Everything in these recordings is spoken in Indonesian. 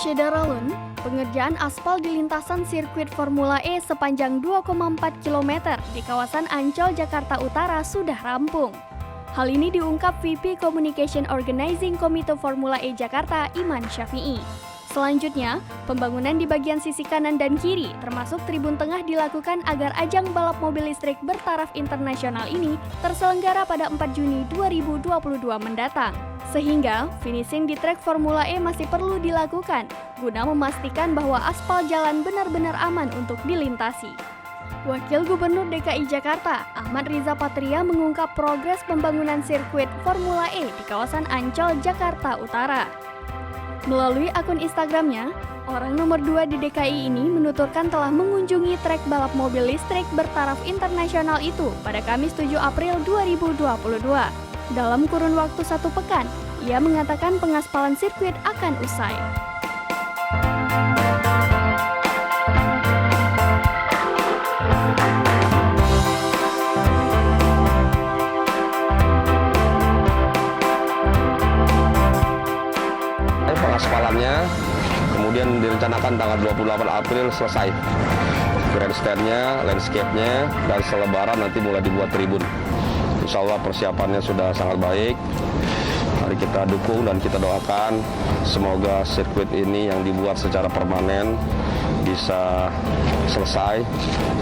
Syedaralun, pengerjaan aspal di lintasan sirkuit Formula E sepanjang 2,4 km di kawasan Ancol, Jakarta Utara sudah rampung. Hal ini diungkap VP Communication Organizing Komite Formula E Jakarta, Iman Syafi'i. Selanjutnya, pembangunan di bagian sisi kanan dan kiri, termasuk tribun tengah dilakukan agar ajang balap mobil listrik bertaraf internasional ini terselenggara pada 4 Juni 2022 mendatang. Sehingga, finishing di trek Formula E masih perlu dilakukan, guna memastikan bahwa aspal jalan benar-benar aman untuk dilintasi. Wakil Gubernur DKI Jakarta, Ahmad Riza Patria mengungkap progres pembangunan sirkuit Formula E di kawasan Ancol, Jakarta Utara. Melalui akun Instagramnya, orang nomor 2 di DKI ini menuturkan telah mengunjungi trek balap mobil listrik bertaraf internasional itu pada Kamis 7 April 2022. Dalam kurun waktu 1 pekan, ia mengatakan pengaspalan sirkuit akan usai. Pengaspalannya kemudian direncanakan tanggal 28 April selesai. Grandstand-nya, landscape-nya, dan selebaran nanti mulai dibuat tribun. Insya Allah persiapannya sudah sangat baik. Mari kita dukung dan kita doakan semoga sirkuit ini yang dibuat secara permanen bisa selesai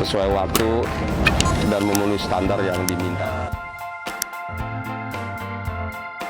sesuai waktu dan memenuhi standar yang diminta.